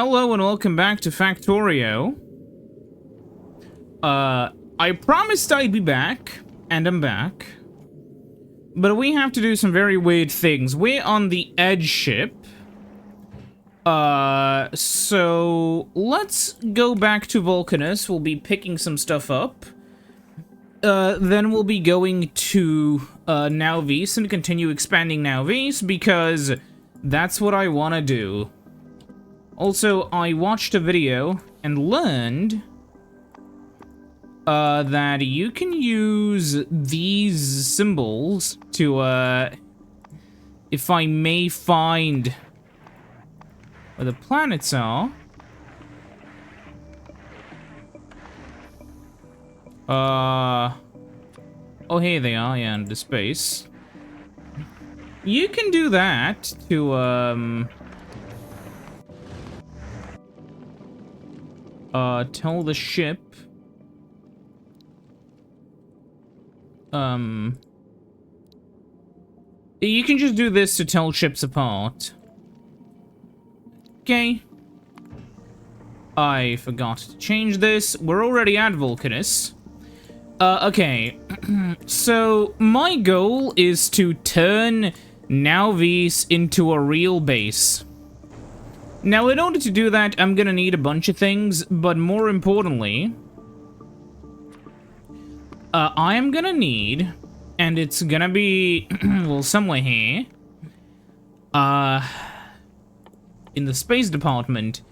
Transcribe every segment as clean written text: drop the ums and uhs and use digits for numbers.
hello and welcome back to Factorio. I promised I'd be back, and I'm back. But we have to do some very weird things. We're on the Edge ship. So let's go back to Vulcanus. We'll be picking some stuff up. Then we'll be going to Nauvis and continue expanding Nauvis because that's what I want to do. Also, I watched a video and learned that you can use these symbols to, if I may find where the planets are. Oh, here they are, yeah, into space. You can do that to, tell the ship, you can just do this to tell ships apart. Okay. I forgot to change this. We're already at Vulcanus. Okay. So, my goal is to turn Nauvis into a real base. Now, in order to do that, I'm gonna need a bunch of things, but more importantly, I am gonna need, and it's gonna be, well, somewhere here, in the space department,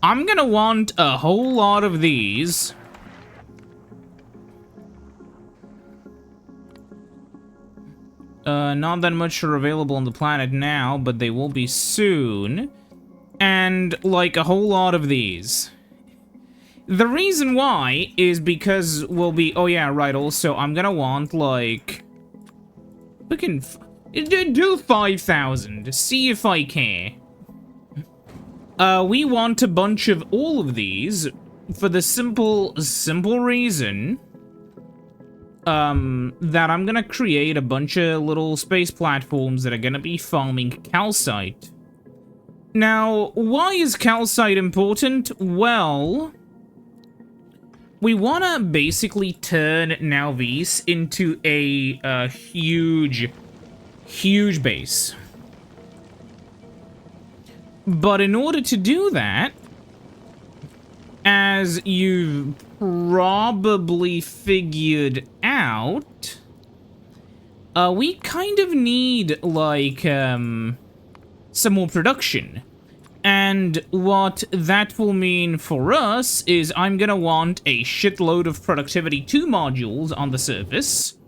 I'm gonna want a whole lot of these. Not that much are available on the planet now, but they will be soon. And, like, a whole lot of these. The reason why is because we'll be... Oh, yeah, right, also, I'm gonna want, like... We can... do 5,000, see if I care. We want a bunch of all of these for the simple reason... that I'm gonna create a bunch of little space platforms that are gonna be farming calcite. Now, why is calcite important? Well, we want to basically turn Nauvis into a huge base. But in order to do that, as you've probably figured out, we kind of need, like, some more production. And what that will mean for us is I'm gonna want a shitload of productivity 2 modules on the surface,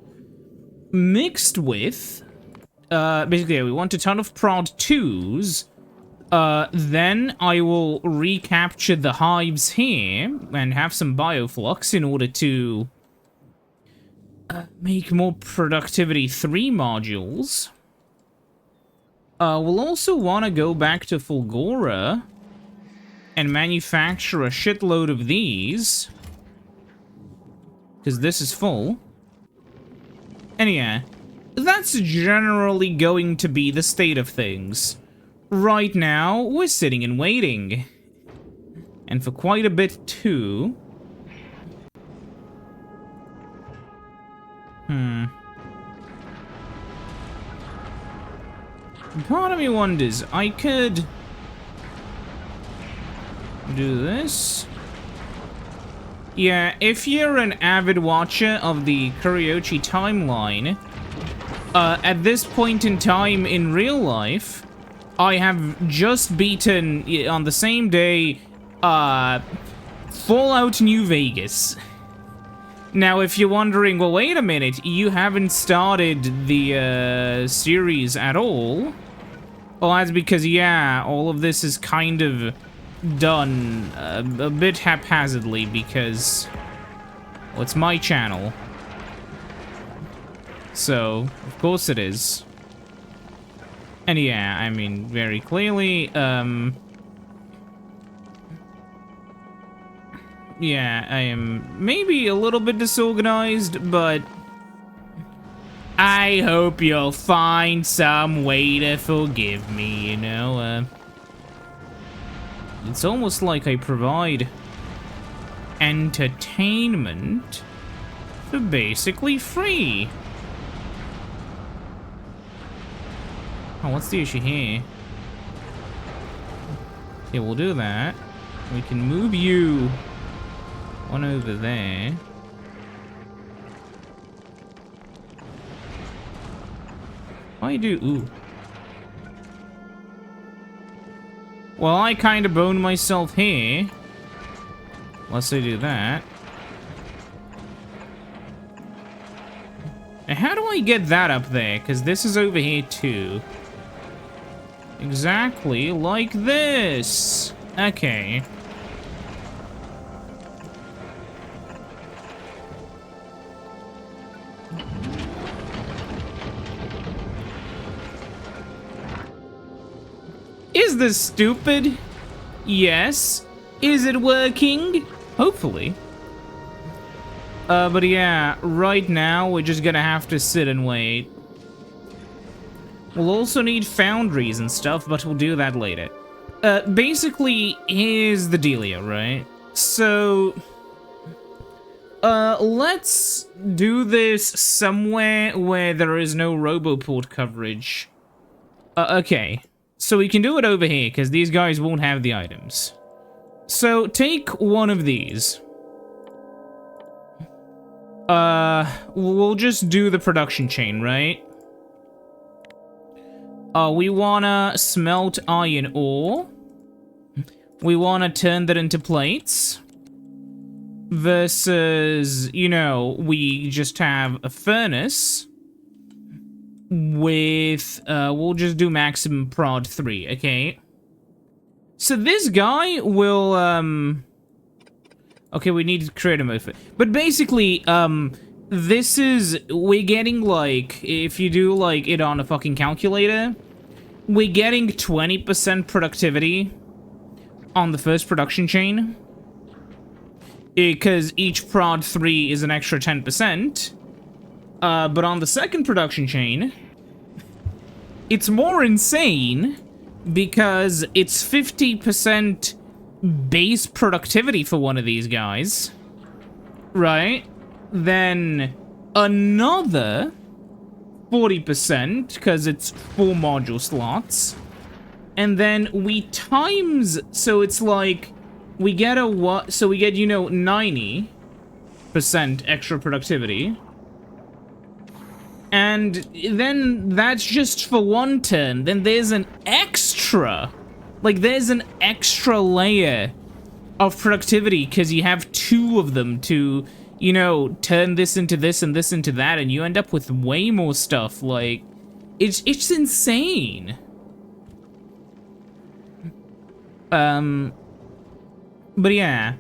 mixed with, basically, we want a ton of prod 2s. Then I will recapture the hives here and have some bioflux in order to make more productivity 3 modules. We'll also want to go back to Fulgora and manufacture a shitload of these, because this is full. And yeah, that's generally going to be the state of things. Right now, we're sitting and waiting. And for quite a bit, too. Part of me wonders, I could do this. Yeah, if you're an avid watcher of the Kuriochi timeline, at this point in time in real life, I have just beaten, on the same day, Fallout New Vegas. Now, if you're wondering, well, wait a minute, you haven't started the, series at all? Well, that's because, yeah, all of this is kind of done a bit haphazardly because, well, it's my channel. So, of course it is. And yeah, I mean, very clearly, yeah, I am maybe a little bit disorganized, but I hope you'll find some way to forgive me, you know, It's almost like I provide entertainment for basically free. Oh, what's the issue here? Okay, we'll do that. We can move you one over there. I do. Ooh. Well, I kind of boned myself here. Let's do that. And how do I get that up there? Because this is over here too. Exactly like this. Okay. Is this stupid? Yes. Is it working? Hopefully. But yeah, right now we're just gonna have to sit and wait. We'll also need foundries and stuff, but we'll do that later. Basically, here's the dealio, right? So, let's do this somewhere where there is no Roboport coverage. Okay. So we can do it over here, because these guys won't have the items. So, take one of these. We'll just do the production chain, right? We wanna smelt iron ore. We wanna turn that into plates. Versus, you know, we just have a furnace. With, we'll just do maximum prod 3, okay? So this guy will, okay, we need to create a mode for it. But basically, this is, we're getting, like, if you do, like, it on a fucking calculator, we're getting 20% productivity on the first production chain. Because each prod 3 is an extra 10%. But on the second production chain, it's more insane because it's 50% base productivity for one of these guys, right? Then another 40% because it's 4 module slots. And then we times, so it's like we get a what? So we get, you know, 90% extra productivity. And then that's just for one turn. Then there's an extra, like there's an extra layer of productivity because you have 2 of them to, you know, turn this into this and this into that, and you end up with way more stuff. Like, it's insane. But yeah.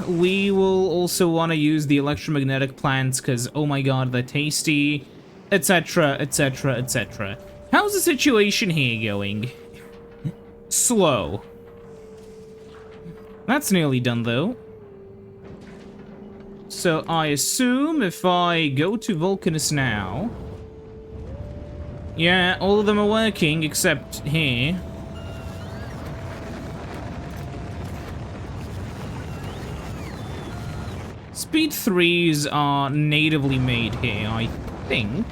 We will also want to use the electromagnetic plants because, oh my god, they're tasty, etc, etc, etc. How's the situation here going? Slow. That's nearly done, though. So I assume if I go to Vulcanus now... Yeah, all of them are working except here. Speed 3s are natively made here, I think.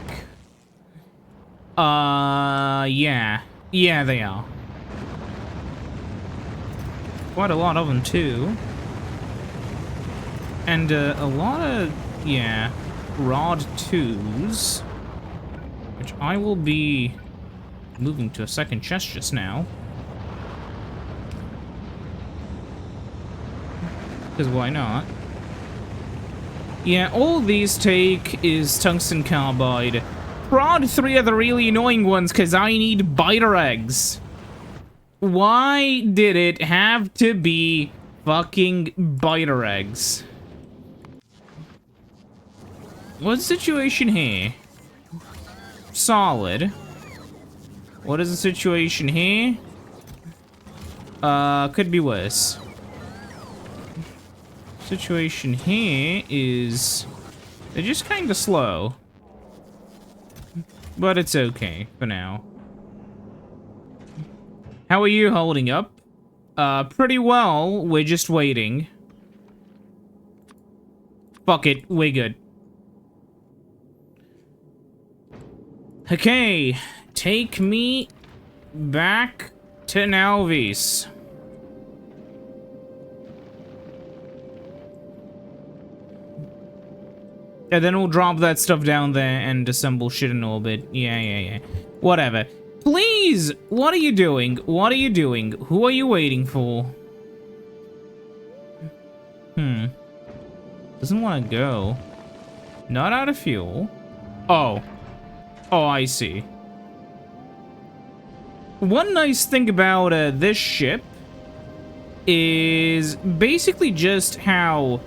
Yeah. Yeah, they are. Quite a lot of them, too. And, a lot of, yeah, rod 2s. Which I will be moving to a second chest just now. Because why not? Yeah, all these take is tungsten carbide. Prod 3 are the really annoying ones because I need biter eggs. Why did it have to be fucking biter eggs? What's the situation here? Solid. What is the situation here? Could be worse. Situation here is they're just kind of slow, but it's okay for now. How are you holding up? Pretty well. We're just waiting. Fuck it, we're good. Okay, take me back to Nauvis. And then we'll drop that stuff down there and assemble shit in orbit. Yeah. Whatever. Please! What are you doing? What are you doing? Who are you waiting for? Doesn't want to go. Not out of fuel. Oh. Oh, I see. One nice thing about this ship is basically just how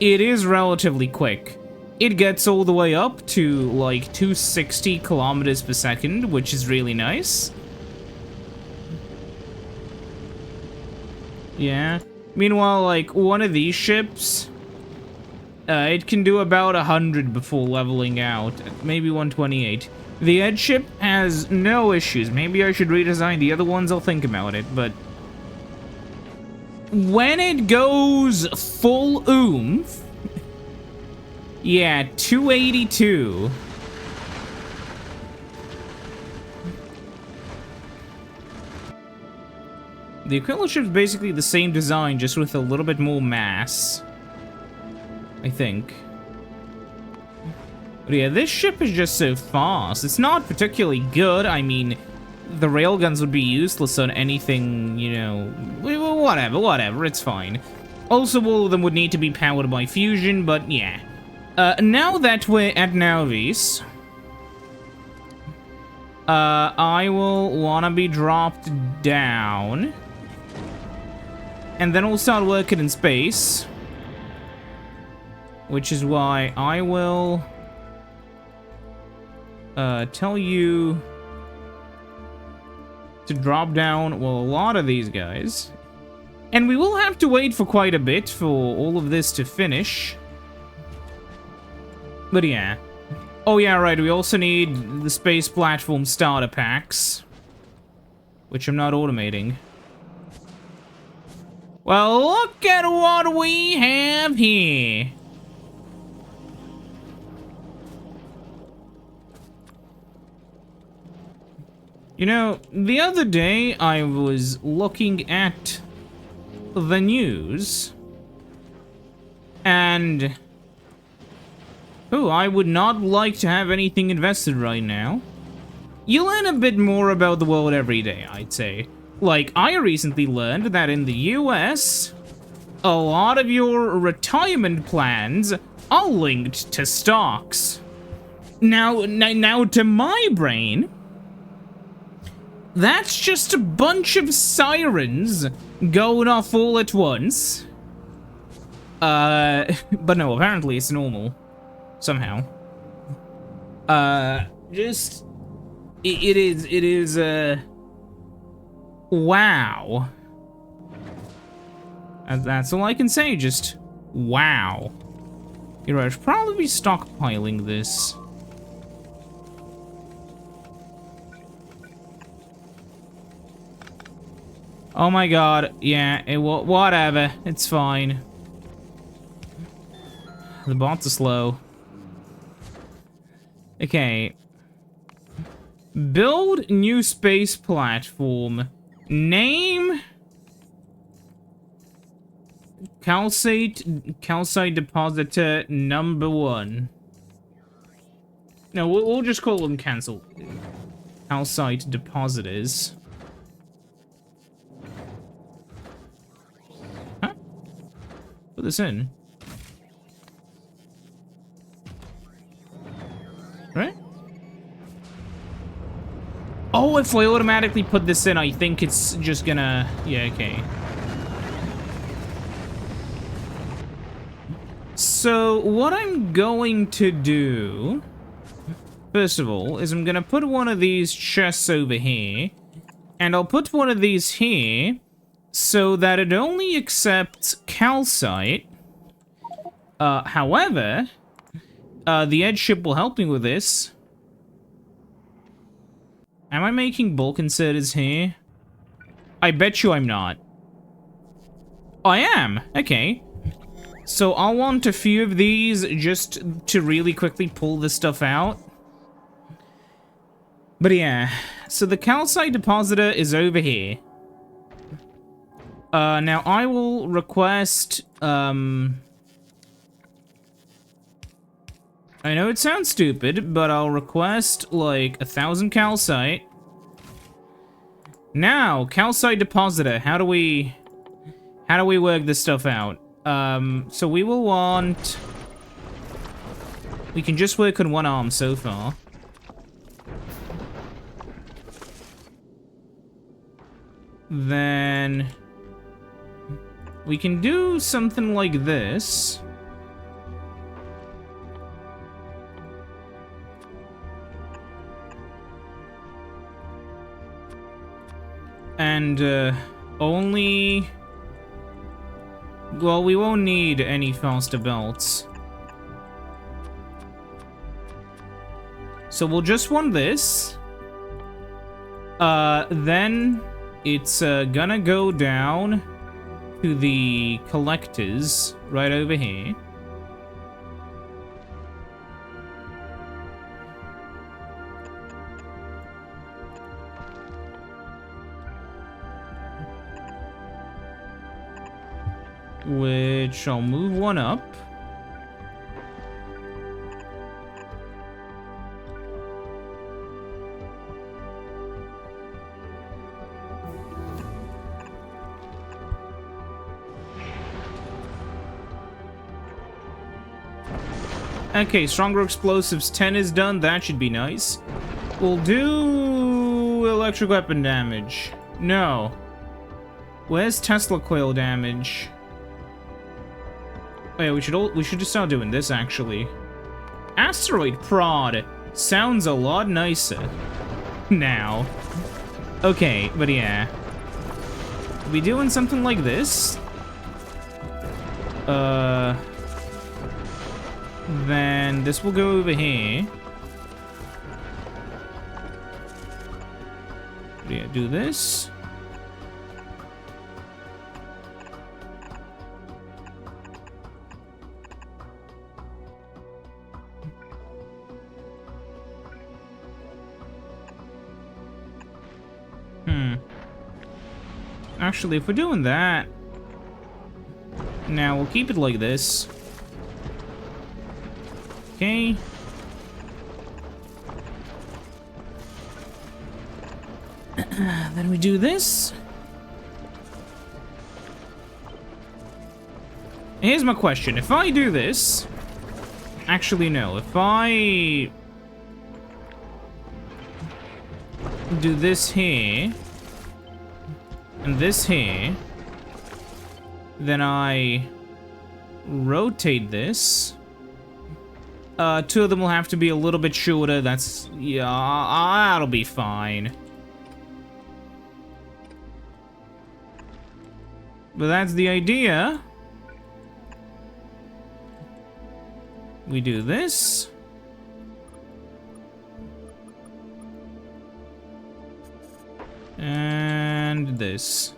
it is relatively quick. It gets all the way up to like 260 kilometers per second, which is really nice. Yeah. Meanwhile, like one of these ships, it can do about 100 before leveling out, maybe 128. The Edge ship has no issues. Maybe I should redesign the other ones, I'll think about it, but when it goes full oomph, yeah, 282. The equivalent ship's basically the same design, just with a little bit more mass, I think. But yeah, this ship is just so fast. It's not particularly good. I mean, the railguns would be useless on anything, you know, whatever, it's fine. Also, all of them would need to be powered by fusion, but yeah. Now that we're at Nauvis, I will wanna be dropped down. And then we'll start working in space. Which is why I will tell you to drop down, well, a lot of these guys. And we will have to wait for quite a bit for all of this to finish. But yeah. Oh yeah, right, we also need the space platform starter packs. Which I'm not automating. Well, look at what we have here. You know, the other day I was looking at the news, and I would not like to have anything invested right now. You learn a bit more about the world every day, I'd say. Like, I recently learned that in the US, a lot of your retirement plans are linked to stocks. Now to my brain, that's just a bunch of sirens going off all at once. But no, apparently it's normal. Somehow. It is, wow. That's all I can say, just, wow. You're right, I should probably be stockpiling this. Oh my god, yeah, whatever, it's fine. The bots are slow. Okay. Build new space platform. Name... Calcite depositor number 1. No, we'll just call them Calcite depositors. Huh? Put this in. Right? Oh, if I automatically put this in, I think it's just gonna... Yeah, okay. So, what I'm going to do, first of all, is I'm gonna put one of these chests over here, and I'll put one of these here, so that it only accepts calcite. However, the Edge ship will help me with this. Am I making bulk inserters here? I bet you I'm not. I am. Okay. So I'll want a few of these just to really quickly pull this stuff out. But yeah, so the calcite depositor is over here. Now I will request, I know it sounds stupid, but I'll request, like, 1,000 calcite. Now, calcite depositor, how do we work this stuff out? So we will want... We can just work on one arm so far. Then... we can do something like this. And, only... well, we won't need any faster belts. So we'll just want this. Then it's gonna go down to the collectors right over here. Which I'll move one up. Okay, stronger explosives 10 is done. That should be nice. We'll do electric weapon damage. No. Where's Tesla coil damage? Oh yeah, we should just start doing this actually. Asteroid prod sounds a lot nicer now. Okay, but yeah. We'll be doing something like this. Then this will go over here. Yeah, do this. Actually, if we're doing that, now we'll keep it like this. Okay. Then we do this. Here's my question. If I do this... Actually, no. If I... do this here... and this here... then I... rotate this... two of them will have to be a little bit shorter. That's... yeah, that'll be fine. But that's the idea. We do this. And this.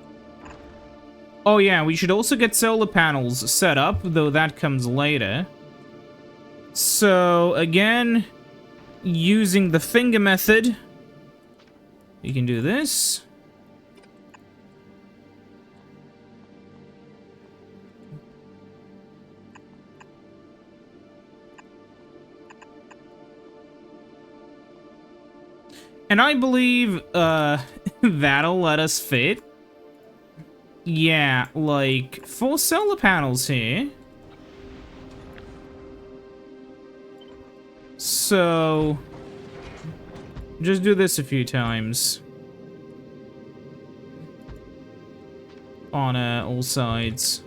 Oh yeah, we should also get solar panels set up, though that comes later. So, again, using the finger method, we can do this. And I believe, that'll let us fit. Yeah, like, 4 solar panels here. So, just do this a few times. On, all sides.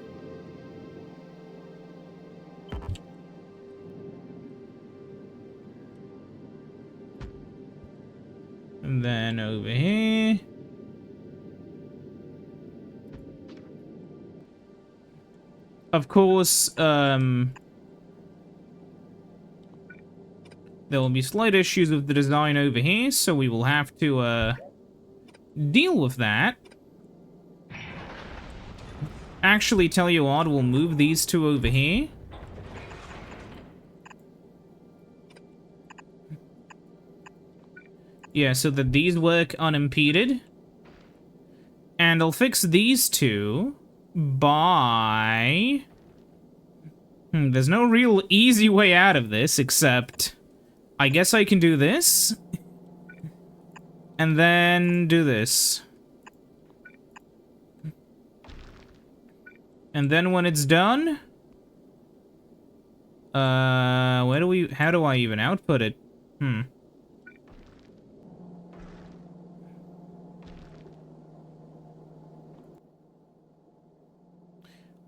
And then over here. Of course, there will be slight issues with the design over here, so we will have to, deal with that. Actually, tell you what, we'll move these two over here. Yeah, so that these work unimpeded. And I'll fix these two by... there's no real easy way out of this, except... I guess I can do this. And then do this. And then when it's done... how do I even output it?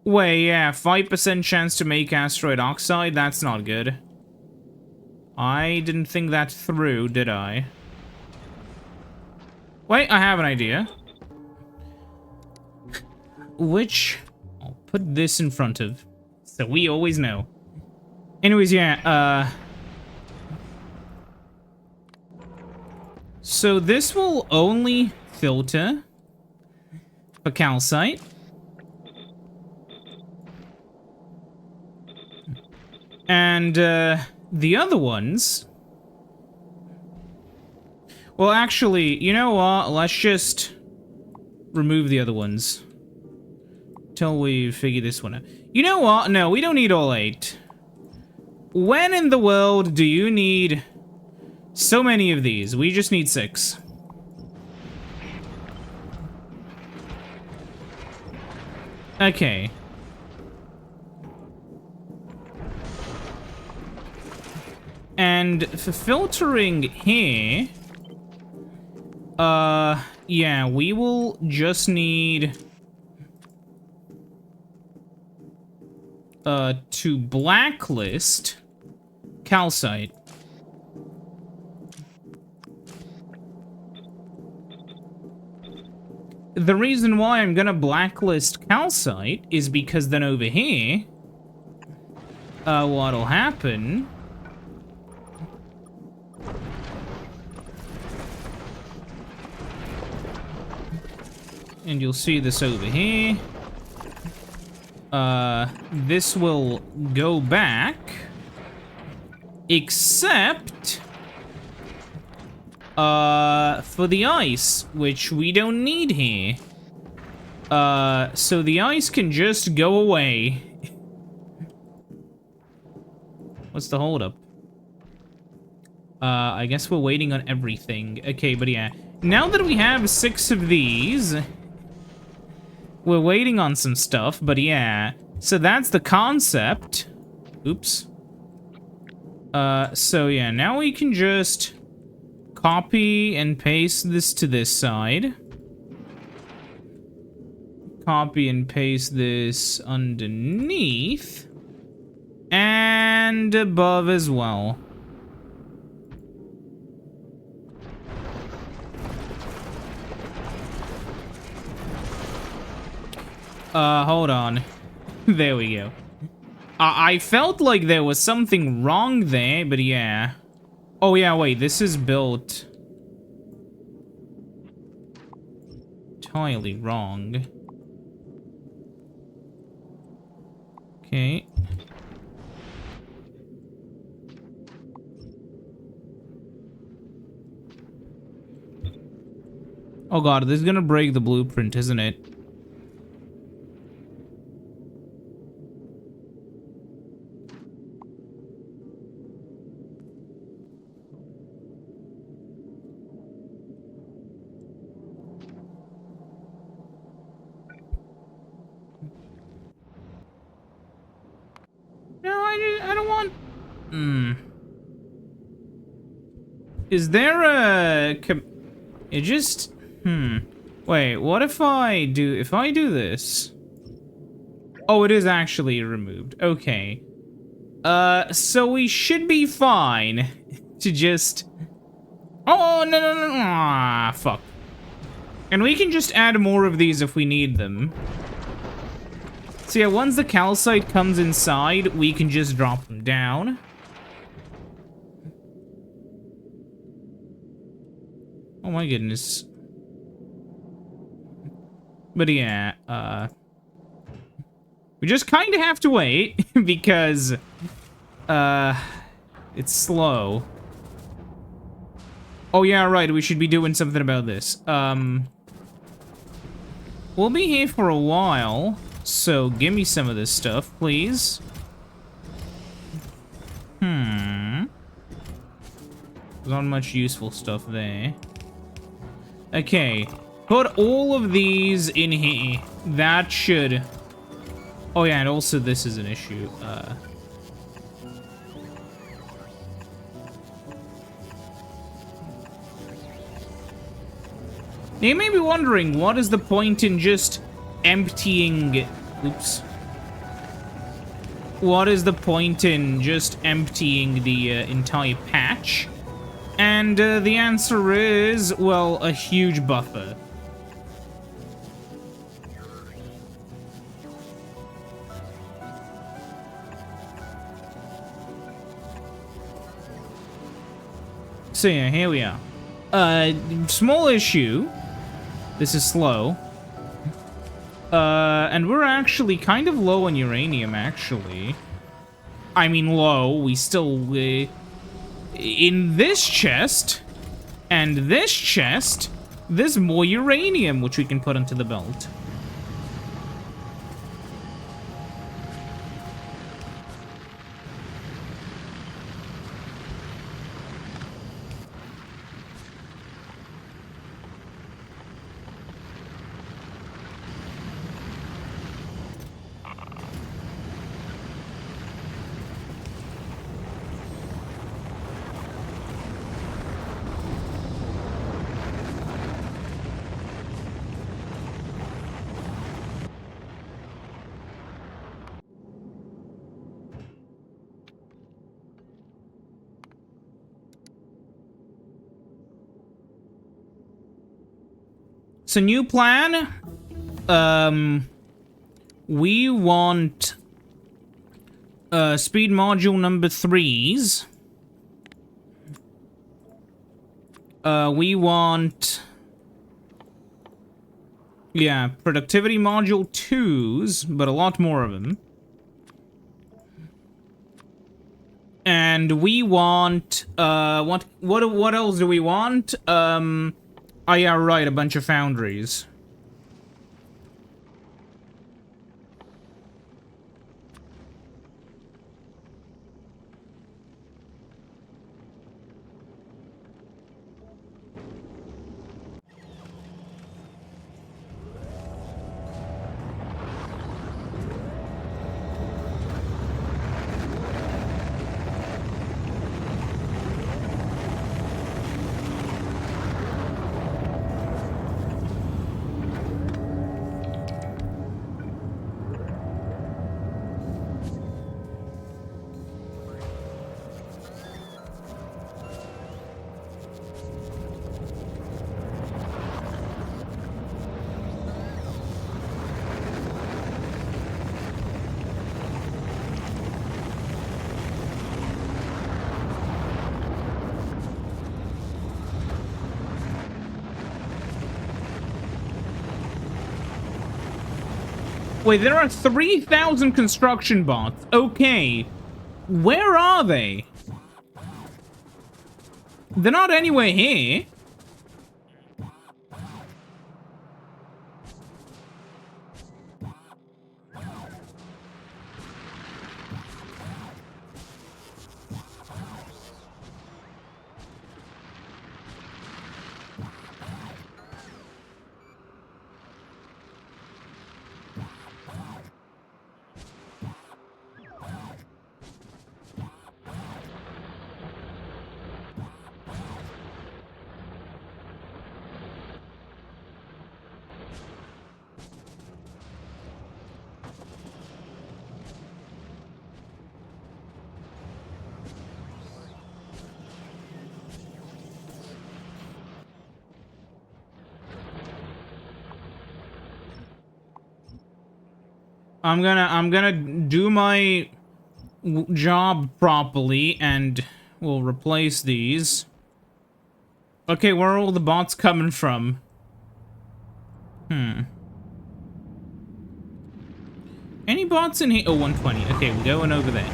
Wait, yeah, 5% chance to make asteroid oxide? That's not good. I didn't think that through, did I? Wait, I have an idea. Which... I'll put this in front of, so we always know. Anyways, yeah, so this will only filter for calcite. And, the other ones... Well, actually, you know what? Let's just remove the other ones. Till we figure this one out. You know what? No, we don't need all 8. When in the world do you need so many of these? We just need 6. Okay. And for filtering here... yeah, we will just need... to blacklist calcite. The reason why I'm gonna blacklist calcite is because then over here, what'll happen... And you'll see this over here. This will go back. Except... for the ice, which we don't need here. So the ice can just go away. What's the holdup? I guess we're waiting on everything. Okay, but yeah. Now that we have 6 of these... We're waiting on some stuff, but yeah. So that's the concept. Oops. So yeah, now we can just copy and paste this to this side. Copy and paste this underneath. And above as well. Hold on. There we go. I felt like there was something wrong there, but yeah. Oh yeah, wait, this is built... entirely wrong. Okay. Oh god, this is gonna break the blueprint, isn't it? No, I don't want... Is there a... It just... Wait, what if I do... If I do this... Oh, it is actually removed. Okay. So we should be fine to just... Oh, no, no, no, no. Ah, fuck. And we can just add more of these if we need them. So yeah, once the calcite comes inside, we can just drop them down. Oh my goodness. But yeah, We just kind of have to wait, because, it's slow. Oh yeah, right, we should be doing something about this. We'll be here for a while, so give me some of this stuff, please. There's not much useful stuff there. Okay, put all of these in here. That should... Oh yeah, and also this is an issue. Now you may be wondering, what is the point in just emptying... Oops. What is the point in just emptying the entire patch? And the answer is, well, a huge buffer. So yeah, here we are. Small issue. This is slow. And we're actually kind of low on uranium, actually. I mean, low. We still, in this chest, and this chest, there's more uranium, which we can put into the belt. So new plan, we want, speed module number 3s. We want, yeah, productivity module 2s, but a lot more of them. And we want, what else do we want? Oh yeah, right, a bunch of foundries. Wait, there are 3,000 construction bots. Okay. Where are they? They're not anywhere here. I'm gonna do my job properly, and we'll replace these. Okay, where are all the bots coming from? Anybody bots in here? Oh, 120. Okay, we're going over there.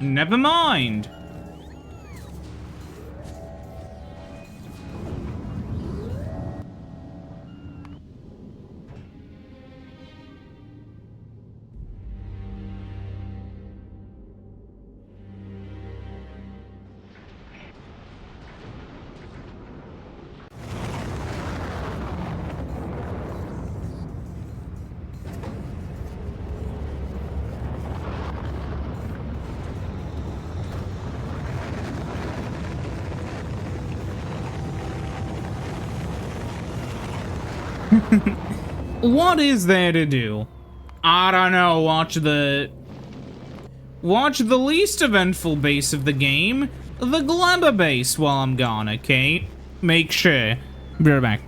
Never mind. What is there to do? I don't know. Watch the least eventful base of the game, the Glabber base, while I'm gone, okay? Make sure. Be right back.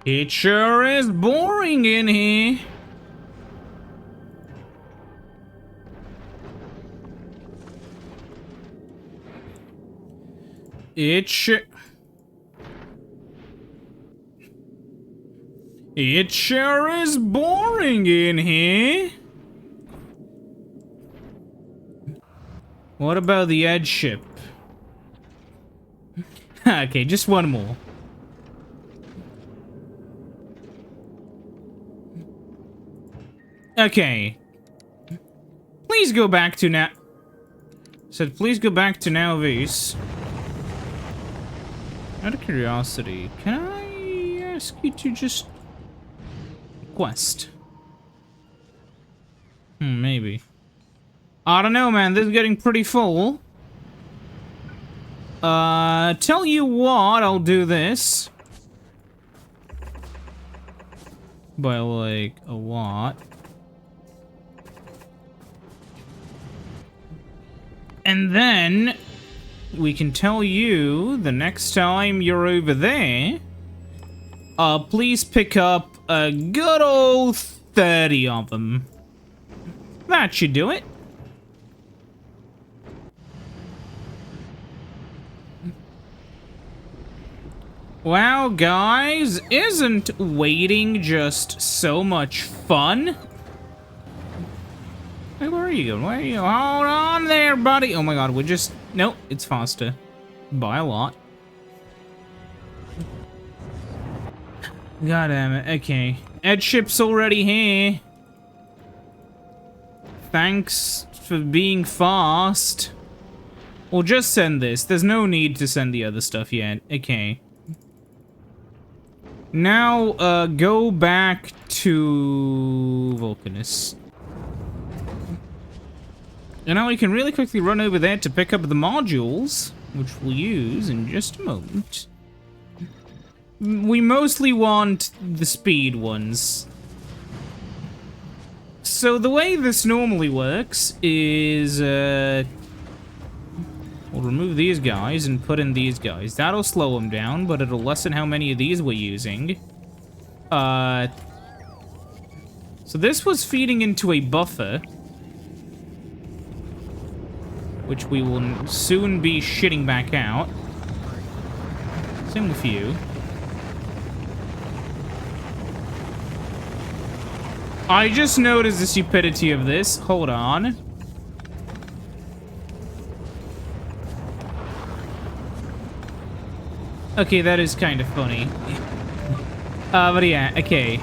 It sure is boring in here. It sure is boring in here. What about the edge ship? Okay, just one more. Okay. Please go back to please go back to Nauvis. Out of curiosity, can I ask you to just quest? Maybe. I don't know, man. This is getting pretty full. Tell you what, I'll do this. By like a lot. And then we can tell you the next time you're over there, please pick up a good old 30 of them. That should do it. Wow, guys, isn't waiting just so much fun? Hey, where are you going? Where are you? Hold on there, buddy. Oh my god, we just... Nope, it's faster. By a lot. God damn it. Okay. Ed ship's already here. Thanks for being fast. We'll just send this. There's no need to send the other stuff yet. Okay. Now, go back to Vulcanus. And now we can really quickly run over there to pick up the modules, which we'll use in just a moment. We mostly want the speed ones. So the way this normally works is, we'll remove these guys and put in these guys. That'll slow them down, but it'll lessen how many of these we're using. So this was feeding into a buffer, which we will soon be shitting back out. Same with you. I just noticed the stupidity of this. Hold on. Okay, that is kind of funny. But yeah, okay.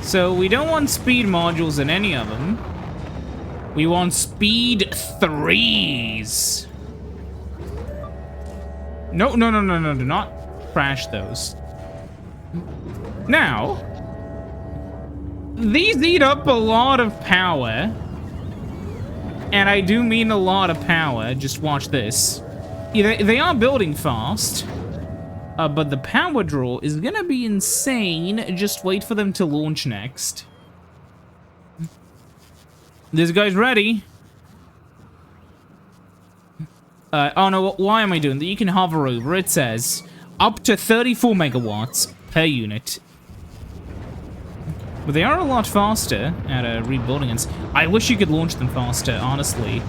So we don't want speed modules in any of them. We want speed 3s. No, no, no, no, no, do not crash those. Now, these eat up a lot of power. And I do mean a lot of power. Just watch this. Yeah, they are building fast. But the power draw is gonna be insane. Just wait for them to launch next. This guy's ready. Oh no, why am I doing that? You can hover over. It says up to 34 megawatts per unit. But they are a lot faster at rebuilding. And I wish you could launch them faster, honestly.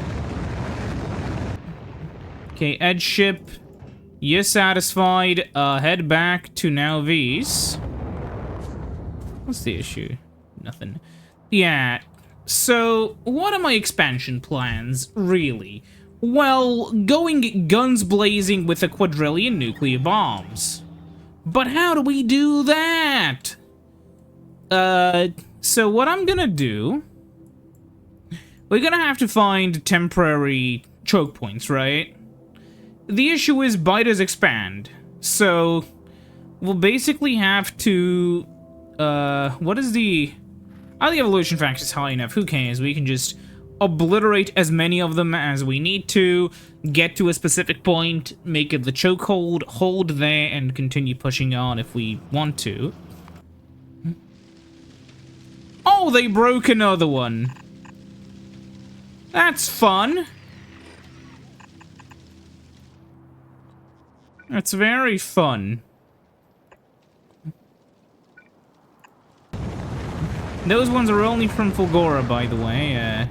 Okay, Edge ship. You're satisfied. Head back to Nauvis. What's the issue? Nothing. Yeah. So, what are my expansion plans, really? Well, going guns blazing with a quadrillion nuclear bombs. But how do we do that? So what I'm gonna do... We're gonna have to find temporary choke points, right? The issue is biters expand. So, we'll basically have to... what is the... Oh, the evolution factor is high enough. Who cares? We can just obliterate as many of them as we need to, get to a specific point, make it the chokehold, hold there, and continue pushing on if we want to. Oh, they broke another one. That's fun. That's very fun. Those ones are only from Fulgora, by the way.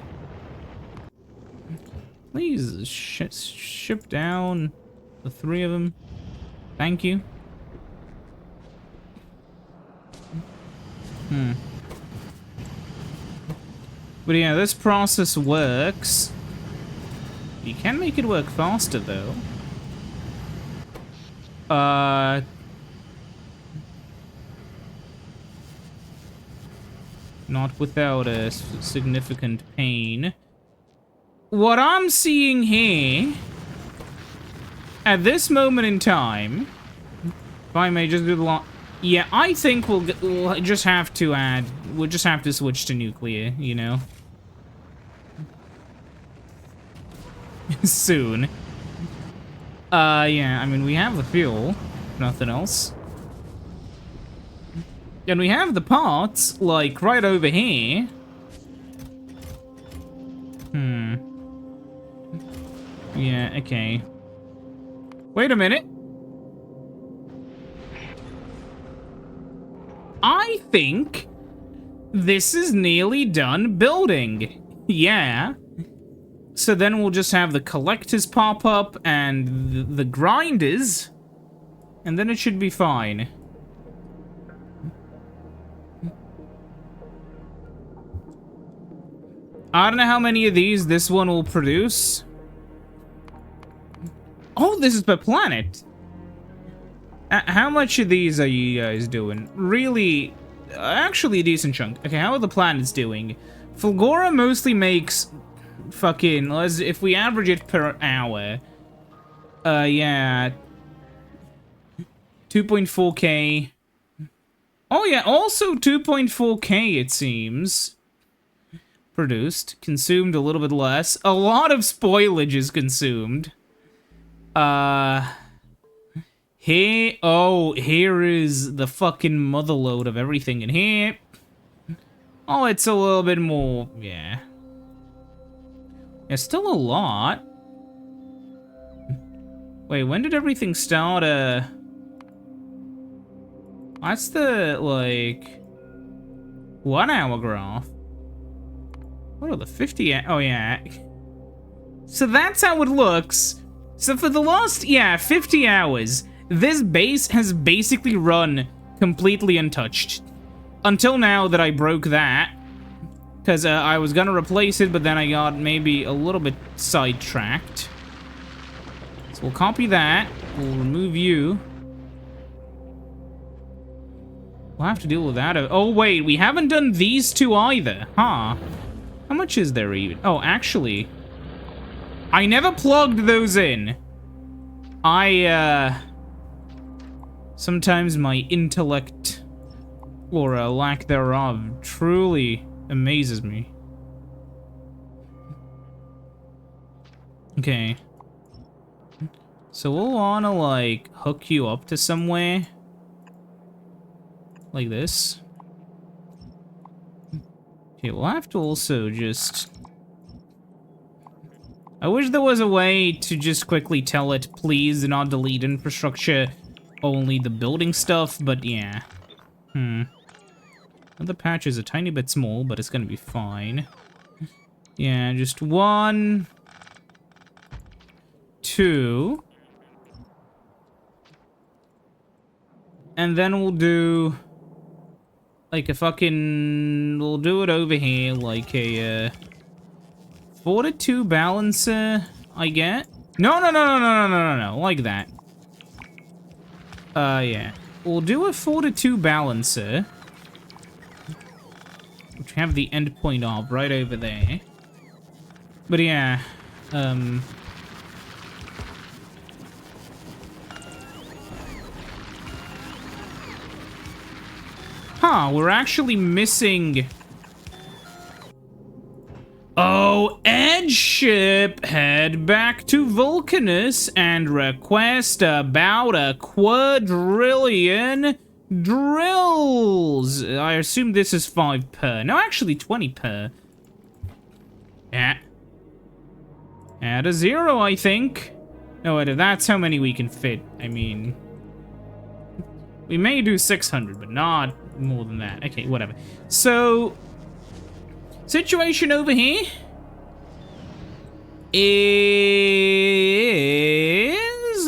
Please ship down the 3 of them. Thank you. But yeah, this process works. You can make it work faster, though. Not without a significant pain. What I'm seeing here, at this moment in time, if I may just do the lot. Yeah, I think we'll just have to add. We'll just have to switch to nuclear, you know. Soon. Yeah, I mean, we have the fuel. Nothing else. And we have the parts, like, right over here. Yeah, okay. Wait a minute. I think this is nearly done building. Yeah. So then we'll just have the collectors pop up and the grinders. And then it should be fine. I don't know how many of these this one will produce. Oh, this is per planet. How much of these are you guys doing? Really, actually a decent chunk. Okay, how are the planets doing? Fulgora mostly makes fucking, if we average it per hour, yeah, 2.4k. Oh yeah, also 2.4k it seems. Produced, consumed a little bit less. A lot of spoilage is consumed. Here is the fucking motherload of everything in here. Oh, it's a little bit more, yeah. It's still a lot. Wait, when did everything start, that's the, like, 1 hour graph. What are the 50, oh yeah. So that's how it looks. So for the last, 50 hours, this base has basically run completely untouched. Until now that I broke that. Because I was gonna replace it, but then I got maybe a little bit sidetracked. So we'll copy that. We'll remove you. We'll have to deal with that. Oh wait, we haven't done these two either, huh? How much is there even? Oh, actually, I never plugged those in. Sometimes my intellect, or a lack thereof, truly amazes me. Okay. So we'll wanna, like, hook you up to somewhere. Like this. Okay, we'll have to also just... I wish there was a way to just quickly tell it, please do not delete infrastructure, only the building stuff, but yeah. The patch is a tiny bit small, but it's gonna be fine. Yeah, just 1, 2. And then we'll do... like a fucking... we'll do it over here, like a, 4 to 2 balancer, I get. No, like that. Yeah. We'll do a 4 to 2 balancer. Which we have the endpoint of right over there. But yeah, huh, we're actually missing... Oh, Edge ship, head back to Vulcanus and request about a quadrillion drills. I assume this is 5 per. No, actually 20 per. Yeah. Add a 0, I think. No, wait, that's how many we can fit. I mean... we may do 600, but not more than that. Okay, whatever. So... situation over here is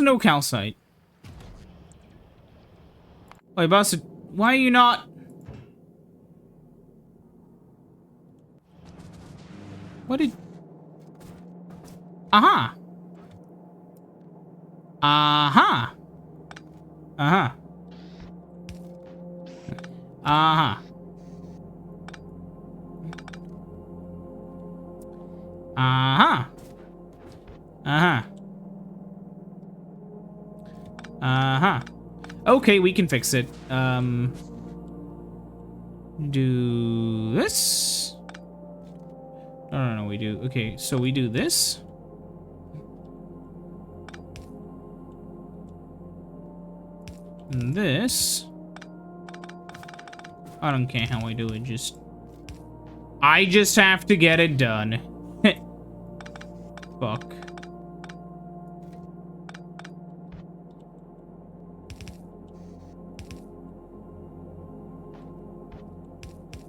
no calcite. Wait, Bastard, why are you not? What did? Aha. Aha. Aha. Aha. Uh-huh. Uh-huh. Uh-huh. Okay, we can fix it. Do this? No, we do. Okay, so we do this. And this. I don't care how I do it, I just have to get it done. Fuck.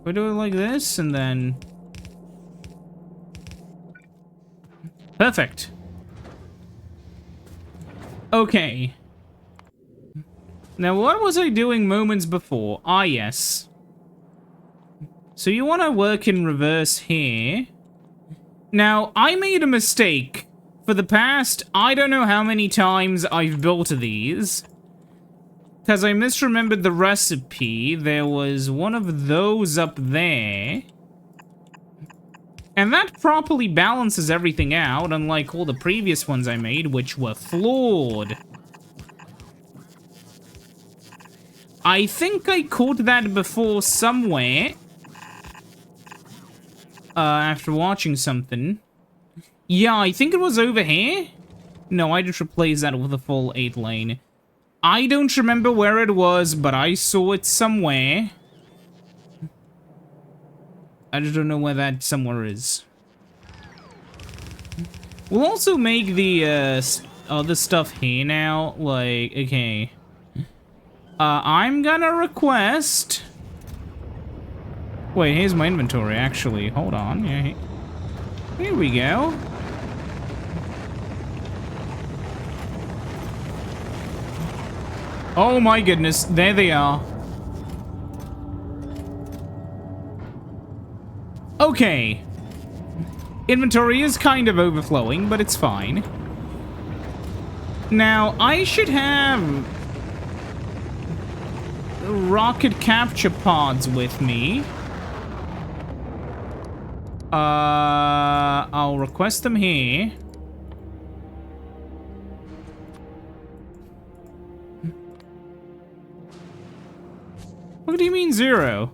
We do it like this, and then... perfect. Okay. Now, what was I doing moments before? Ah, yes. So you want to work in reverse here. Now, I made a mistake. For the past, I don't know how many times I've built these. Because I misremembered the recipe. There was one of those up there. And that properly balances everything out, unlike all the previous ones I made, which were flawed. I think I caught that before somewhere. After watching something. Yeah, I think it was over here. No, I just replaced that with a full 8 lane. I don't remember where it was, but I saw it somewhere. I just don't know where that somewhere is. We'll also make the other stuff here now. Like, okay. I'm gonna request... Wait, here's my inventory, actually. Hold on. Yeah, here we go. Oh my goodness, there they are. Okay. Inventory is kind of overflowing, but it's fine. Now, I should have rocket capture pods with me. I'll request them here. What do you mean 0?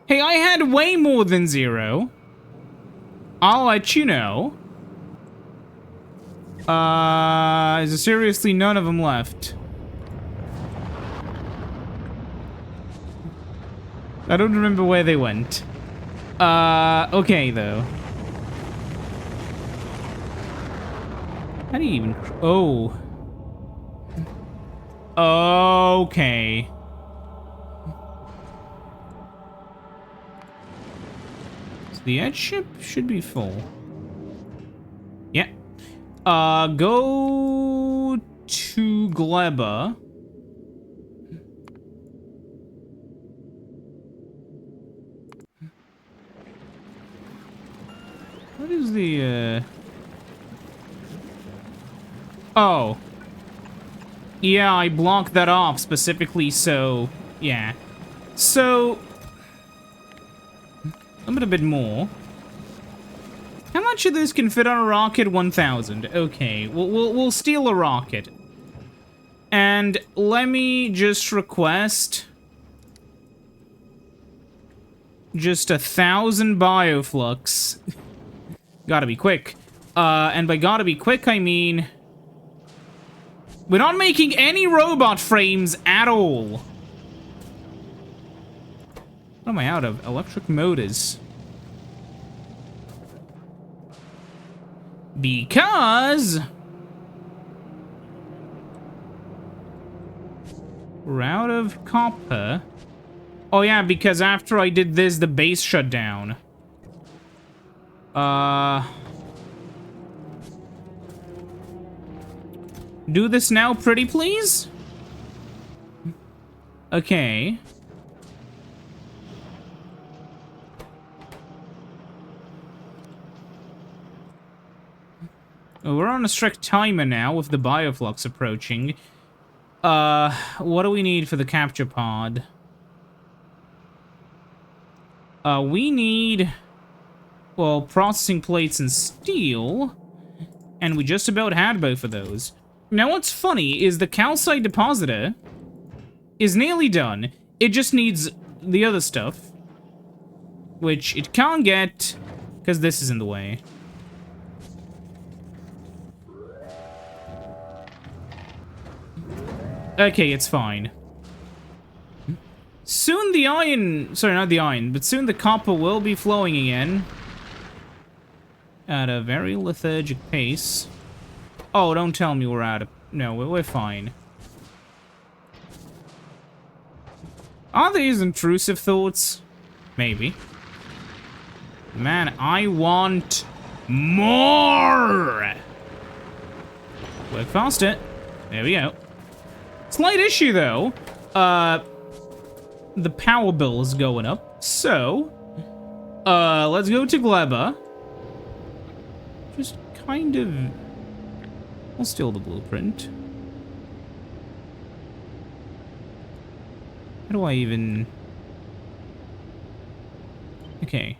Hey, I had way more than 0. I'll let you know. Is there seriously none of them left? I don't remember where they went. Okay, though. How do you even... Oh. Okay. So the edge ship should be full. Yeah. Go to Gleba. What is the, Oh. Yeah, I blocked that off specifically, so... Yeah. So... a bit more. How much of this can fit on a rocket? 1,000. Okay, we'll steal a rocket. And let me just request... just 1,000 bioflux. Gotta be quick. And by gotta be quick, I mean... we're not making any robot frames at all. What am I out of? Electric motors. Because... we're out of copper. Oh yeah, because after I did this, the base shut down. Do this now, pretty please? Okay. Oh, we're on a strict timer now with the bioflux approaching. What do we need for the capture pod? We need... well, processing plates and steel. And we just about had both of those. Now, what's funny is the calcite depositor is nearly done. It just needs the other stuff, which it can't get because this is in the way. Okay, it's fine. Soon the iron... sorry, not the iron, but soon the copper will be flowing again. At a very lethargic pace. Oh, don't tell me we're out of... no, we're fine. Are these intrusive thoughts? Maybe. Man, I want more! Work faster. There we go. Slight issue, though. The power bill is going up. So, let's go to Gleba. Just kind of... I'll steal the blueprint. How do I even... Okay.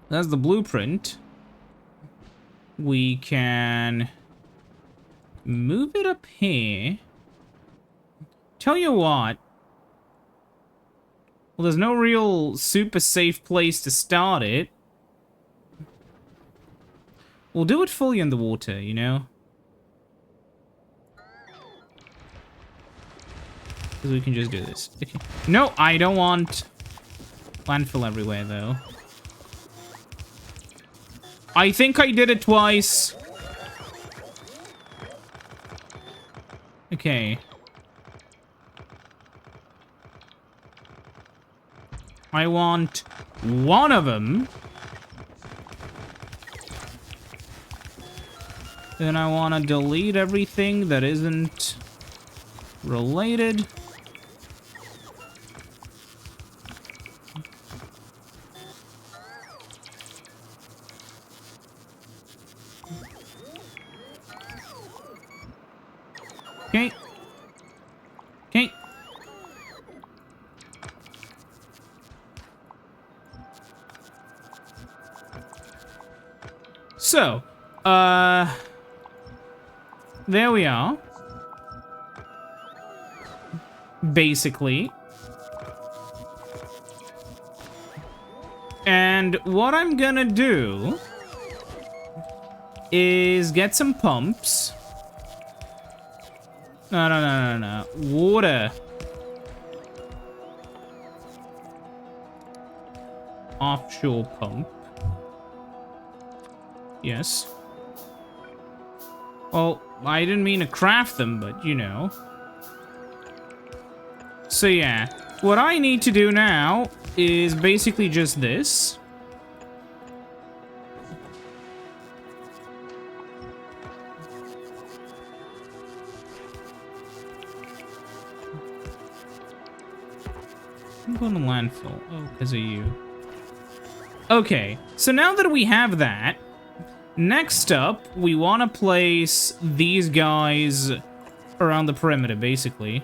That's the blueprint. We can move it up here. Tell you what. Well, there's no real super safe place to start it. We'll do it fully underwater, you know? Because we can just do this. Okay. No, I don't want landfill everywhere, though. I think I did it twice. Okay. I want one of them. Then I want to delete everything that isn't related. Okay. Okay. So, there we are. Basically. And what I'm gonna do is get some pumps. No. Water. Offshore pump. Yes. Well, I didn't mean to craft them, but you know. So yeah, what I need to do now is basically just this. I'm going to landfill. Oh, because of you. Okay, so now that we have that, next up, we want to place these guys around the perimeter, basically.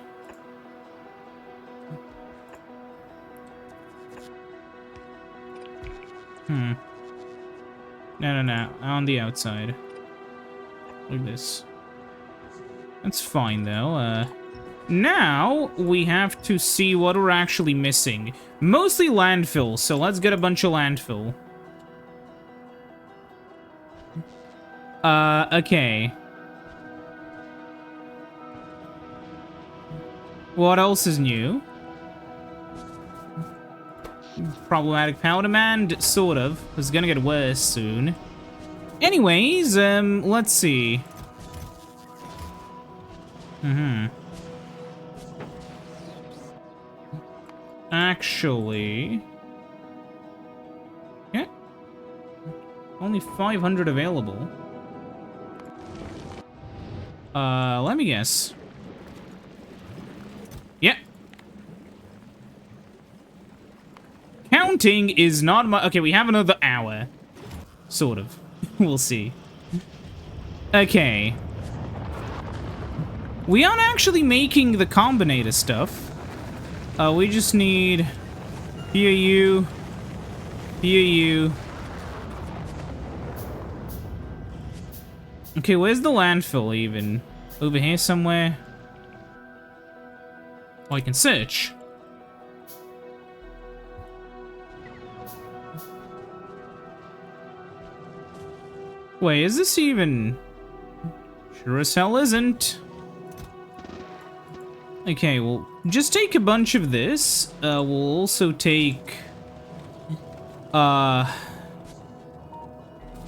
No. On the outside. Like this. That's fine, though. Now, we have to see what we're actually missing. Mostly landfill, so let's get a bunch of landfill. Okay. What else is new? Problematic power demand, sort of. It's gonna get worse soon. Anyways, let's see. Actually... Yeah. Only 500 available. Let me guess. Yeah. Counting is not my... Okay, we have another hour. Sort of. We'll see. Okay. We aren't actually making the combinator stuff. We just need... PAU. PAU. Okay, where's the landfill even? Over here somewhere? Oh, I can search. Wait, is this even... Sure as hell isn't. Okay, well, just take a bunch of this. We'll also take...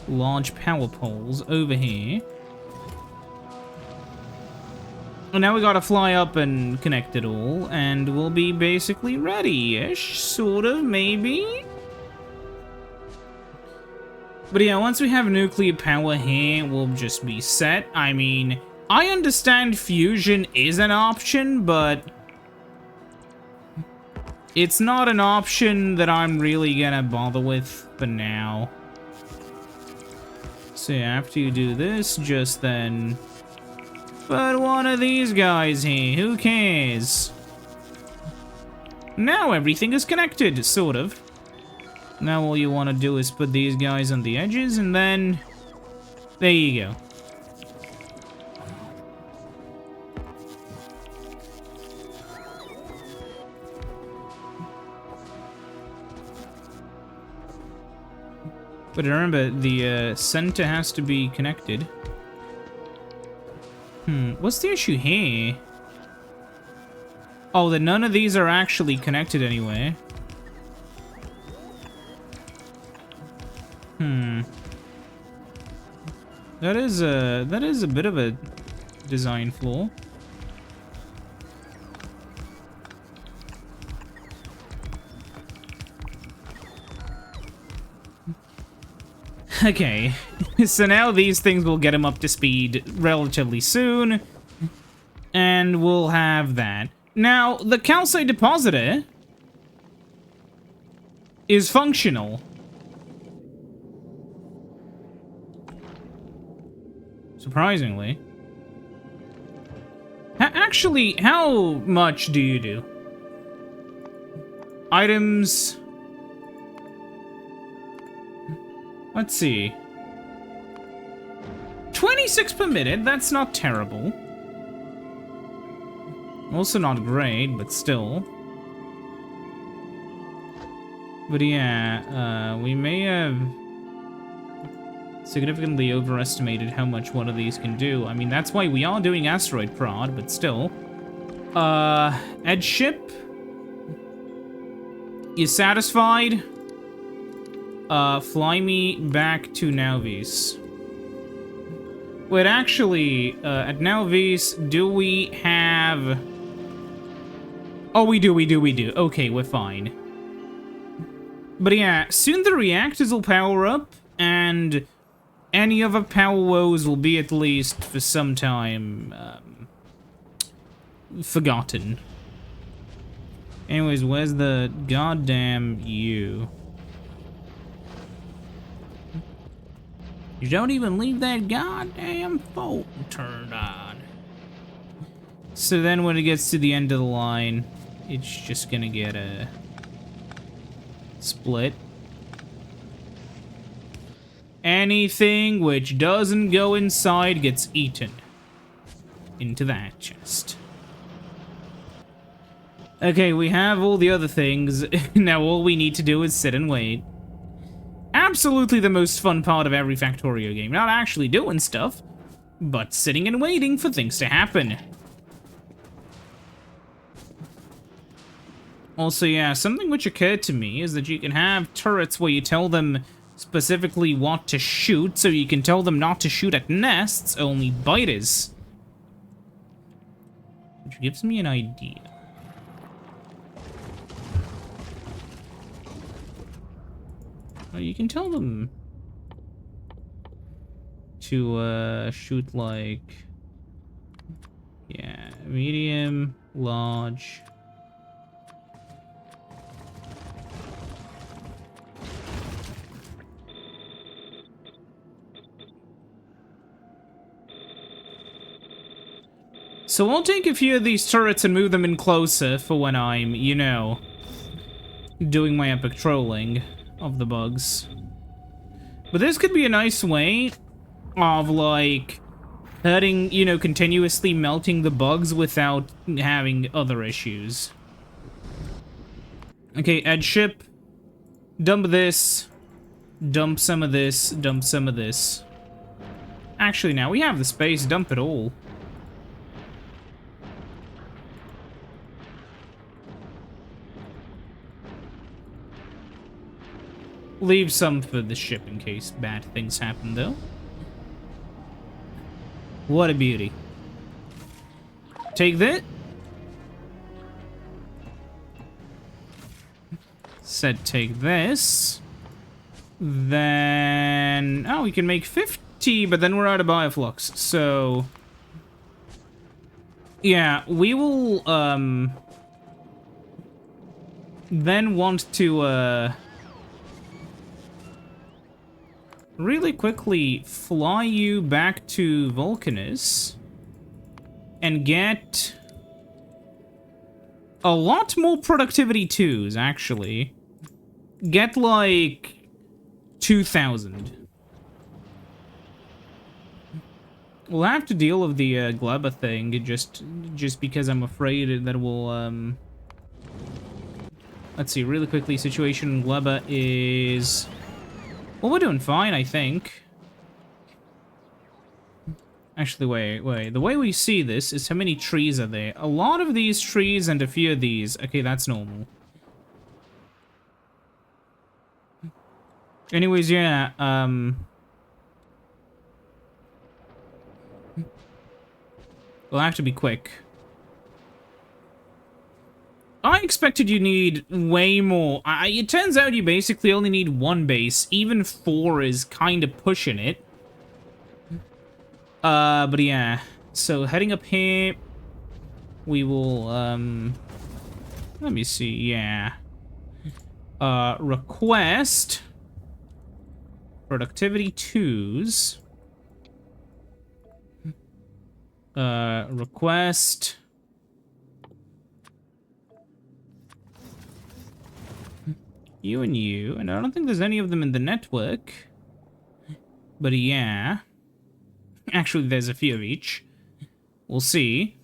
large power poles over here. And now we gotta fly up and connect it all, and we'll be basically ready-ish, sort of, maybe? But yeah, once we have nuclear power here, we'll just be set. I mean, I understand fusion is an option, but it's not an option that I'm really gonna bother with for now. So after you do this, just then put one of these guys here. Who cares? Now everything is connected, sort of. Now all you want to do is put these guys on the edges, and then there you go. But remember, the center has to be connected. What's the issue here? Oh, that none of these are actually connected anyway. That is a bit of a design flaw. Okay, so now these things will get him up to speed relatively soon, and we'll have that. Now, the calcite depositor is functional. Surprisingly. Actually, how much do you do? Items... Let's see. 26 per minute, that's not terrible. Also not great, but still. But yeah, we may have significantly overestimated how much one of these can do. I mean, that's why we are doing asteroid prod, but still. Edge ship? You satisfied? Fly me back to Nauvis. Wait, actually, at Nauvis, do we have... Oh, we do. Okay, we're fine. But yeah, soon the reactors will power up, and any other power woes will be at least for some time, forgotten. Anyways, where's the goddamn you? You don't even leave that goddamn phone turned on. So then when it gets to the end of the line, it's just gonna get a split. Anything which doesn't go inside gets eaten into that chest. Okay, we have all the other things. Now all we need to do is sit and wait. Absolutely the most fun part of every Factorio game. Not actually doing stuff, but sitting and waiting for things to happen. Also, yeah, something which occurred to me is that you can have turrets where you tell them specifically what to shoot, so you can tell them not to shoot at nests, only biters. Which gives me an idea. Well, you can tell them to shoot like, yeah, medium, large. So I'll take a few of these turrets and move them in closer for when I'm, you know, doing my epic trolling of the bugs. But this could be a nice way of, like, hurting, you know, continuously melting the bugs without having other issues. Okay, edge ship. Dump this. Dump some of this. Dump some of this. Actually, now we have the space. Dump it all. Leave some for the ship in case bad things happen, though. What a beauty. Take that. Said take this. Then... Oh, we can make 50, but then we're out of bioflux, so... Yeah, we will, then want to, really quickly fly you back to Vulcanus and get a lot more productivity 2s, actually. Get like 2,000. We'll have to deal with the Gleba thing just because I'm afraid that we'll let's see, really quickly, situation in Gleba is... Well, we're doing fine, I think. Actually, wait. The way we see this is how many trees are there. A lot of these trees and a few of these. Okay, that's normal. Anyways, yeah, we'll have to be quick. I expected you need way more. It turns out you basically only need 1 base. Even 4 is kind of pushing it. But yeah. So heading up here, we will, let me see, yeah. Request productivity 2s. Request you and you, and I don't think there's any of them in the network. But yeah. Actually, there's a few of each. We'll see.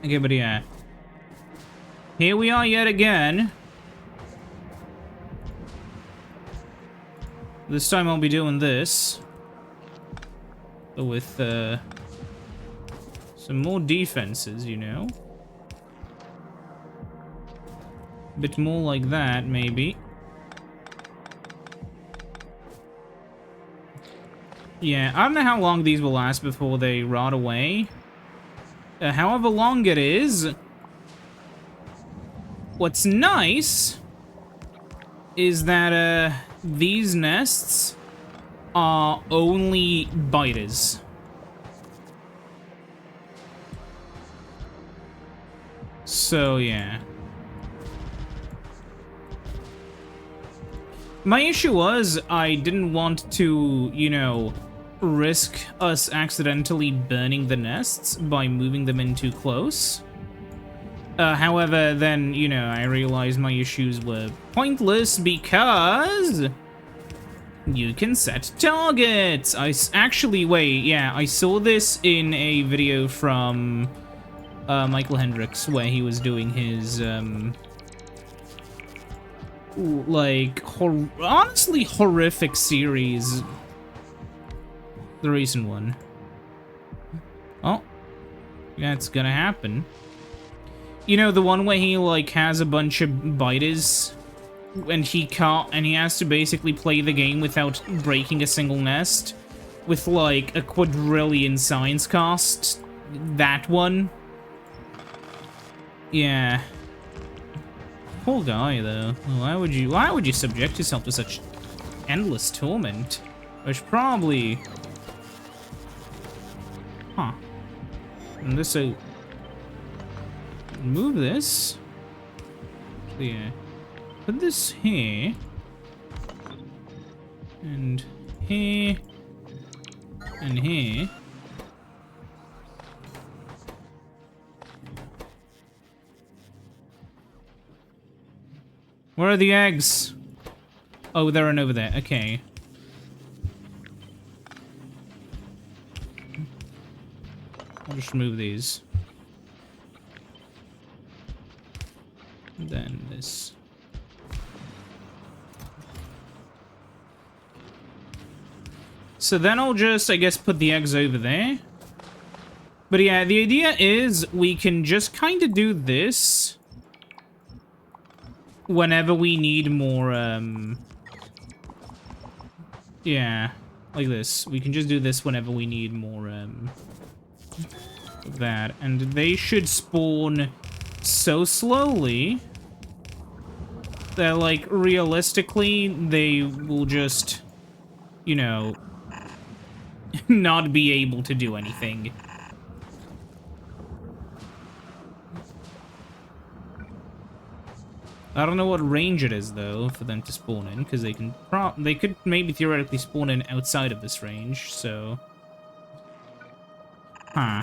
Okay, but yeah. Here we are yet again. This time I'll be doing this. But with, some more defenses, you know? A bit more like that, maybe. Yeah, I don't know how long these will last before they rot away. However long it is, what's nice is that these nests are only biters. So yeah. My issue was I didn't want to, you know, risk us accidentally burning the nests by moving them in too close. However, then, you know, I realized my issues were pointless because you can set targets. Actually, wait, yeah, I saw this in a video from Michael Hendricks where he was doing his, like, honestly horrific series. The recent one. Oh. Yeah, it's gonna happen. You know, the one where he, like, has a bunch of biters and he has to basically play the game without breaking a single nest with, like, a quadrillion science cost. That one. Yeah. Poor guy, though. Why would you subject yourself to such endless torment? Which probably... Huh. And this, so... Move this. Yeah. Put this here. And here. And here. Where are the eggs? Oh, they're in over there. Okay. I'll just remove these. And then this. So then I'll just, I guess, put the eggs over there. But yeah, the idea is we can just kind of do this whenever we need more, yeah, like this. We can just do this whenever we need more, of that. And they should spawn so slowly that, like, realistically, they will just, you know, not be able to do anything. I don't know what range it is, though, for them to spawn in, because they could maybe theoretically spawn in outside of this range, so... Huh.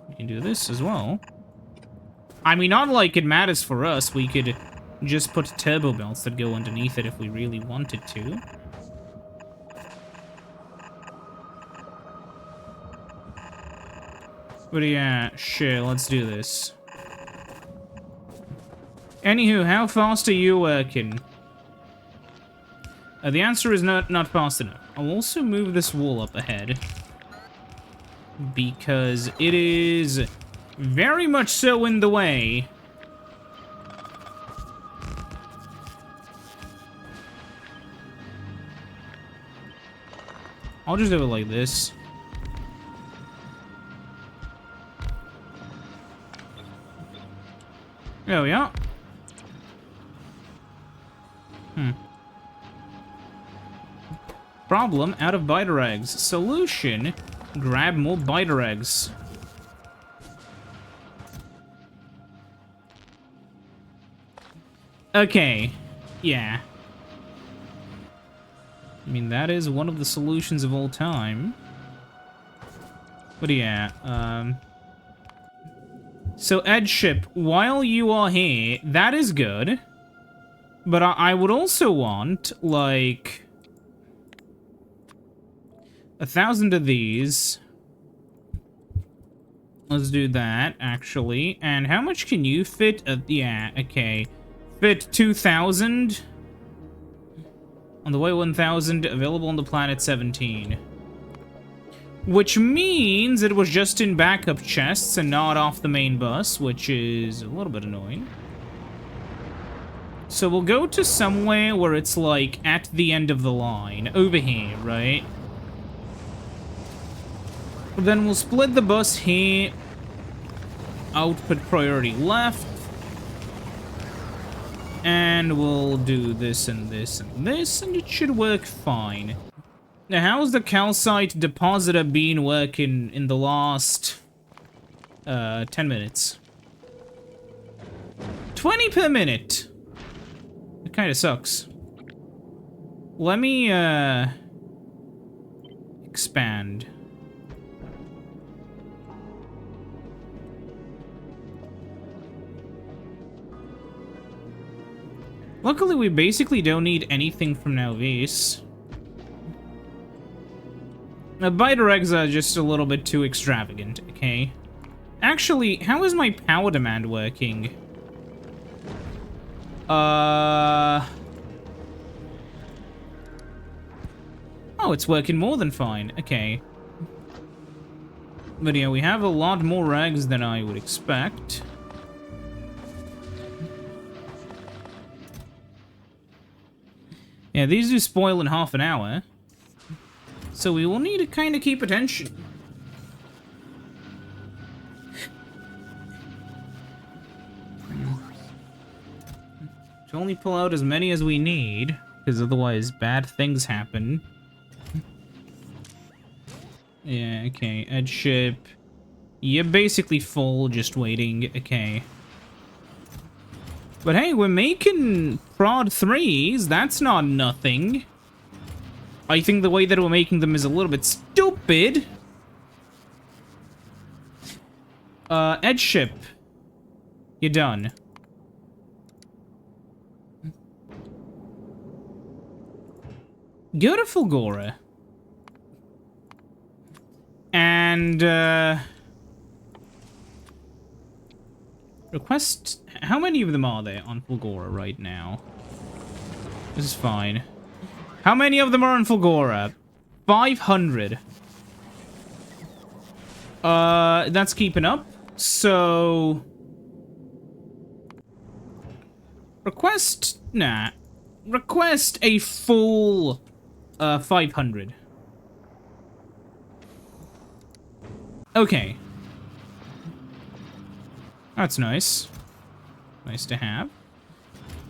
We can do this as well. I mean, not like it matters for us. We could just put turbo belts that go underneath it if we really wanted to. But yeah, sure, let's do this. Anywho, how fast are you working? The answer is not fast enough. I'll also move this wall up ahead, because it is very much so in the way. I'll just do it like this. There we are. Problem, out of biter eggs. Solution, grab more biter eggs. Okay, yeah. I mean, that is one of the solutions of all time. But yeah, so Edgeship, while you are here, that is good. But I would also want, like, 1,000 of these. Let's do that, actually. And how much can you fit? Yeah, okay. Fit 2,000. On the way 1,000, available on the planet 17. Which means it was just in backup chests and not off the main bus, which is a little bit annoying. So we'll go to somewhere where it's, like, at the end of the line. Over here, right? Then we'll split the bus here. Output priority left. And we'll do this and this and this, and it should work fine. Now, how's the calcite depositor been working in the last 10 minutes? 20 per minute. It kind of sucks. Let me expand. Luckily, we basically don't need anything from Nauvis. Biter eggs are just a little bit too extravagant, okay? Actually, how is my power demand working? Oh, it's working more than fine. Okay. But yeah, we have a lot more eggs than I would expect. Yeah, these do spoil in half an hour. So we will need to kind of keep attention. To only pull out as many as we need, because otherwise bad things happen. Yeah, okay, Edgeship. You're basically full, just waiting, okay. But hey, we're making prod 3s, that's not nothing. I think the way that we're making them is a little bit stupid. Edgeship. You're done. Go to Fulgora. And, request... How many of them are there on Fulgora right now? This is fine. How many of them are on Fulgora? 500. That's keeping up. So... Request... Nah. Request a full, 500. Okay. That's nice. Nice to have.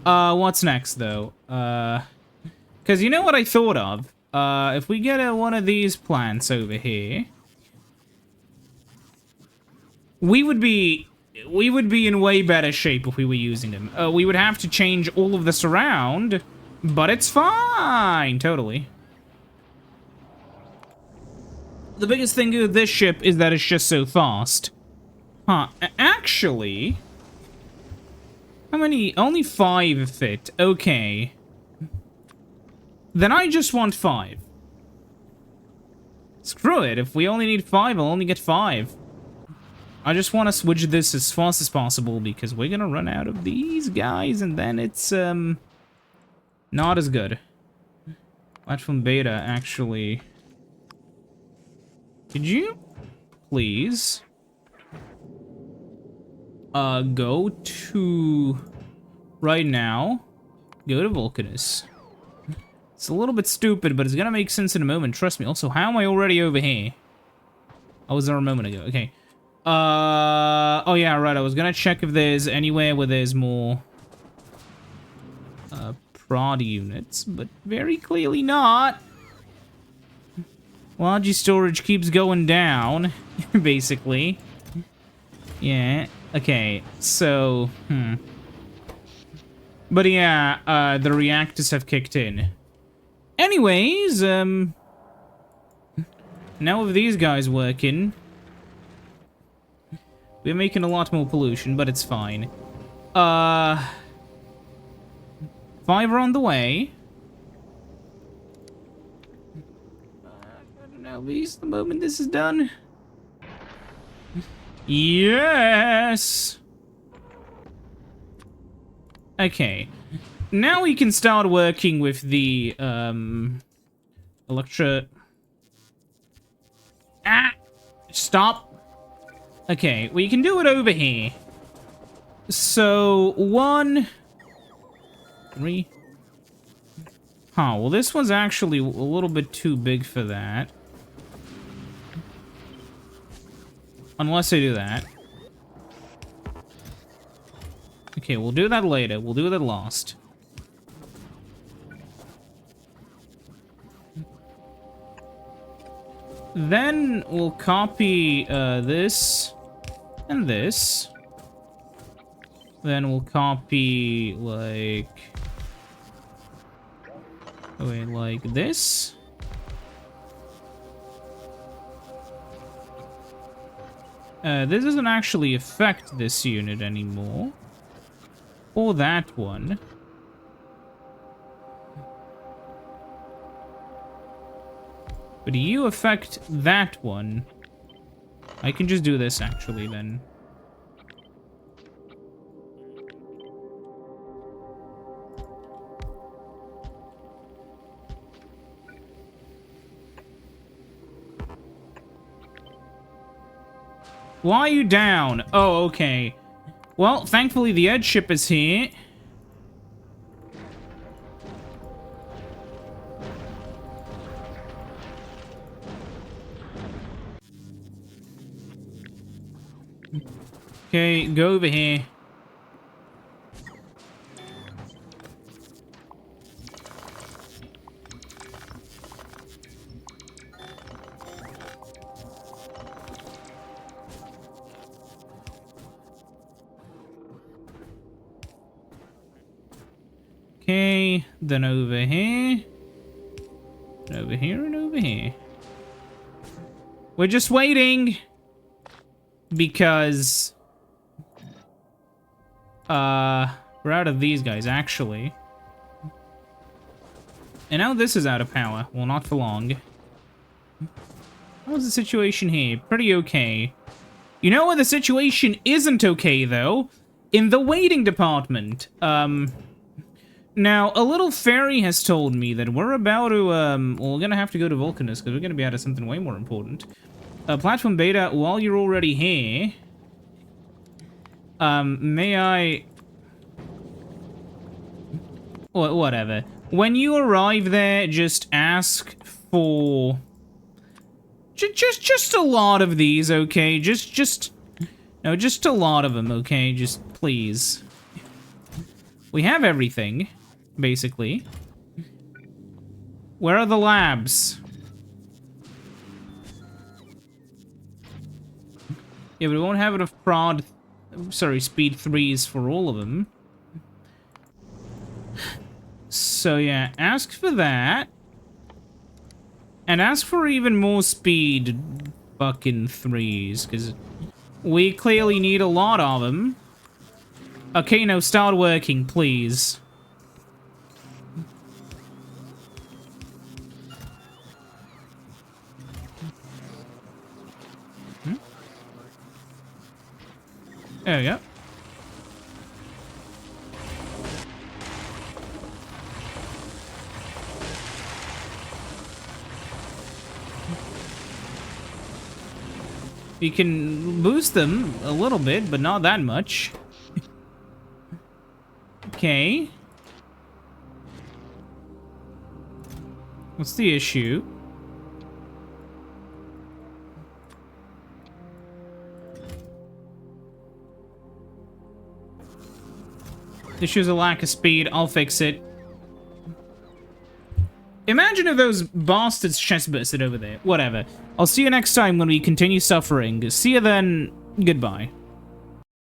What's next, though? Because you know what I thought of? If we get one of these plants over here... We would be in way better shape if we were using them. We would have to change all of this around, but it's fine, totally. The biggest thing with this ship is that it's just so fast. Huh, actually... How many? Only 5 fit, okay. Then I just want 5. Screw it, if we only need 5, I'll only get 5. I just want to switch this as fast as possible because we're gonna run out of these guys and then it's, not as good. Platform Beta, actually. Could you please go to right now, go to Vulcanus. It's a little bit stupid, but it's gonna make sense in a moment, trust me. Also, how am I already over here? I was there a moment ago, okay. Oh yeah, right, I was gonna check if there's anywhere where there's more prod units, but very clearly not. Logi storage keeps going down, basically. Yeah, okay, so, But yeah, the reactors have kicked in. Anyways, now with these guys working, we're making a lot more pollution, but it's fine. 5 are on the way. I don't know, Nauvis, the moment this is done. Yes! Okay. Now we can start working with the, Stop! Okay, we can do it over here. So, 1... 3... Huh, well this one's actually a little bit too big for that. Unless I do that. Okay, we'll do that later. We'll do that last. Then we'll copy this and this. Then we'll copy like this. This doesn't actually affect this unit anymore. Or that one. But you affect that one. I can just do this, actually, then. Why are you down? Oh, okay. Well, thankfully the Edge ship is here. Okay, go over here. Okay, then over here. And over here and over here. We're just waiting. Because... we're out of these guys, actually. And now this is out of power. Well, not for long. How's the situation here? Pretty okay. You know where the situation isn't okay, though? In the waiting department. Now, a little fairy has told me that we're about to, well, we're gonna have to go to Vulcanus, because we're gonna be out of something way more important. Platform Beta, while you're already here... may I... Whatever. When you arrive there, just ask for... Just a lot of these, okay? No, just a lot of them, okay? Just, please. We have everything, basically. Where are the labs? Yeah, but we won't have enough speed 3s for all of them. So yeah, ask for that. And ask for even more speed fucking 3s, because we clearly need a lot of them. Okay, now start working, please. There we go. You can boost them a little bit, but not that much. Okay. What's the issue? The issue's a lack of speed. I'll fix it. Imagine if those bastards chest bursted over there. Whatever. I'll see you next time when we continue suffering. See you then. Goodbye.